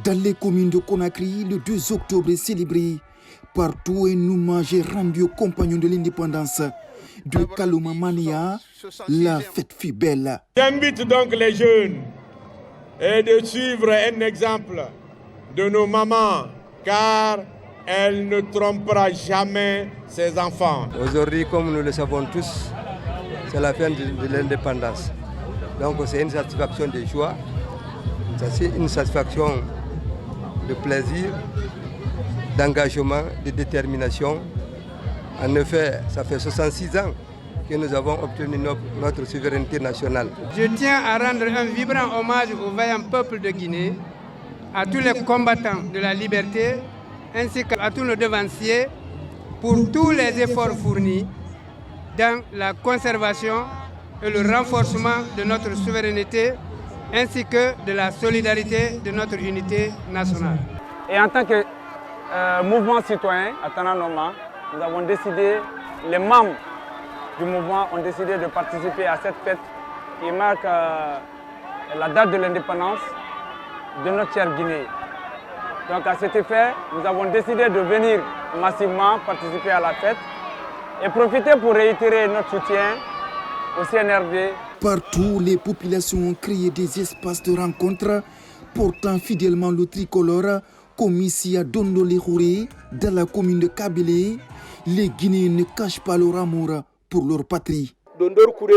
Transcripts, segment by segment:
Dans les communes de Conakry, le 2 octobre est célébré. Partout, un hommage est rendu aux compagnons de l'indépendance. De Kalouma Mania, la fête fut belle. J'invite donc les jeunes de suivre un exemple de nos mamans, car elle ne trompera jamais ses enfants. Aujourd'hui, comme nous le savons tous, c'est la fin de l'indépendance. Donc c'est une satisfaction de joie, c'est une satisfaction de plaisir, d'engagement, de détermination. En effet, ça fait 66 ans que nous avons obtenu notre souveraineté nationale. Je tiens à rendre un vibrant hommage au vaillant peuple de Guinée, à tous les combattants de la liberté, ainsi qu'à tous nos devanciers pour tous les efforts fournis dans la conservation et le renforcement de notre souveraineté, ainsi que de la solidarité de notre unité nationale. Et en tant que mouvement citoyen, à Tananoma, nous avons décidé, les membres du mouvement ont décidé de participer à cette fête qui marque la date de l'indépendance de notre chère Guinée. Donc à cet effet, nous avons décidé de venir massivement participer à la fête et profiter pour réitérer notre soutien au CNRD. Partout, les populations ont créé des espaces de rencontre portant fidèlement le tricolore, comme ici à Dondolé-Khouré, dans la commune de Kabylie. Les Guinéens ne cachent pas leur amour pour leur patrie. Dondolé-Khouré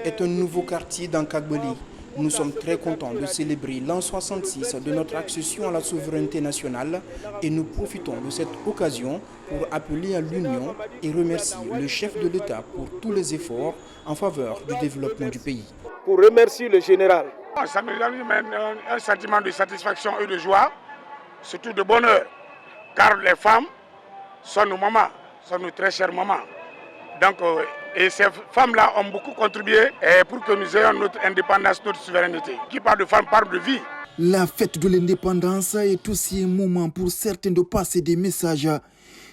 est un nouveau quartier dans Kabylie. Nous sommes très contents de célébrer l'an 66 de notre accession à la souveraineté nationale et nous profitons de cette occasion pour appeler à l'union et remercier le chef de l'État pour tous les efforts en faveur du développement du pays. Pour remercier le général. Ça me donne un sentiment de satisfaction et de joie, surtout de bonheur, car les femmes sont nos mamans, sont nos très chères mamans. Donc, et ces femmes-là ont beaucoup contribué pour que nous ayons notre indépendance, notre souveraineté. Qui parle de femmes parle de vie. La fête de l'indépendance est aussi un moment pour certains de passer des messages.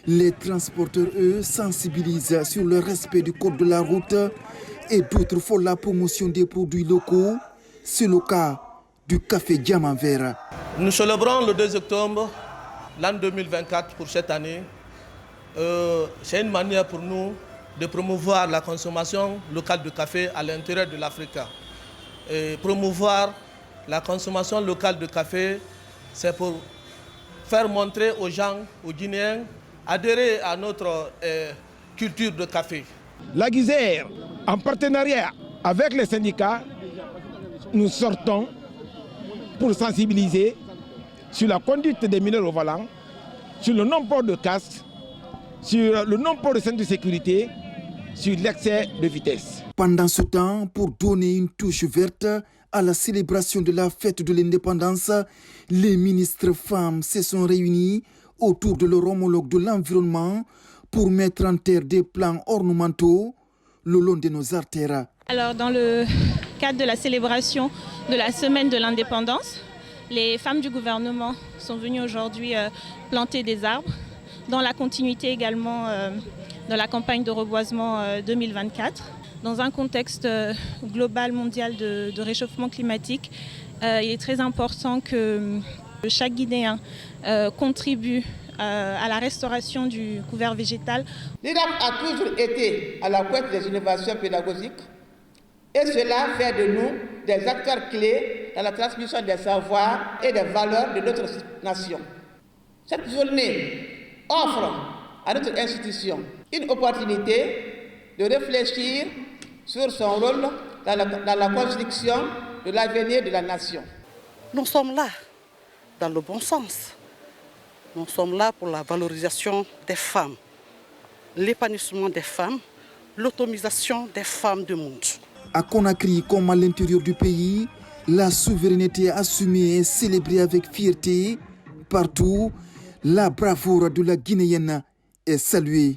Les transporteurs, eux, sensibilisent sur le respect du code de la route et d'autres font la promotion des produits locaux. C'est le cas du café Diamant Vert. Nous célébrons le 2 octobre, l'an 2024 pour cette année. C'est une manière pour nous de promouvoir la consommation locale de café à l'intérieur de l'Afrique. Promouvoir la consommation locale de café, c'est pour faire montrer aux gens, aux Guinéens, adhérer à notre culture de café. La Guisère, en partenariat avec les syndicats, nous sortons pour sensibiliser sur la conduite des mineurs au volant, sur le non-port de casque, sur le non-port de ceinture de sécurité, sur l'excès de vitesse. Pendant ce temps, pour donner une touche verte à la célébration de la fête de l'indépendance, les ministres femmes se sont réunis autour de leur homologue de l'environnement pour mettre en terre des plants ornementaux le long de nos artères. Alors, dans le cadre de la célébration de la semaine de l'indépendance, les femmes du gouvernement sont venues aujourd'hui planter des arbres, dans la continuité également de la campagne de reboisement 2024. Dans un contexte global mondial de réchauffement climatique, il est très important que chaque Guinéen contribue à la restauration du couvert végétal. L'INAP a toujours été à la pointe des innovations pédagogiques et cela fait de nous des acteurs clés dans la transmission des savoirs et des valeurs de notre nation. Cette journée offre à notre institution une opportunité de réfléchir sur son rôle dans la construction de l'avenir de la nation. Nous sommes là dans le bon sens. Nous sommes là pour la valorisation des femmes, l'épanouissement des femmes, l'autonomisation des femmes du monde. À Conakry comme à l'intérieur du pays, la souveraineté assumée et célébrée avec fierté. Partout, la bravoure de la Guinéenne est saluée.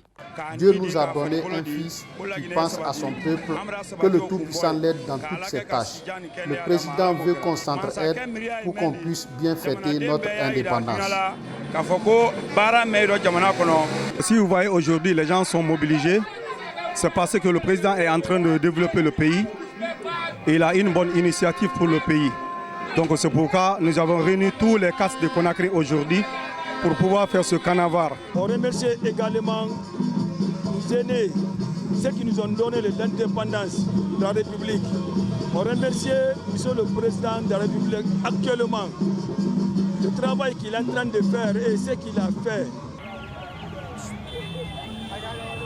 Dieu nous a donné un fils qui pense à son peuple, que le Tout-Puissant l'aide dans toutes ses tâches. Le président veut qu'on s'entraide pour qu'on puisse bien fêter notre indépendance. Si vous voyez aujourd'hui, les gens sont mobilisés, c'est parce que le président est en train de développer le pays. Et il a une bonne initiative pour le pays. Donc c'est pourquoi nous avons réuni tous les castes de Conakry aujourd'hui pour pouvoir faire ce carnaval. On remercie également nos aînés, ceux qui nous ont donné l'indépendance de la République. On remercie M. le Président de la République actuellement, le travail qu'il est en train de faire et ce qu'il a fait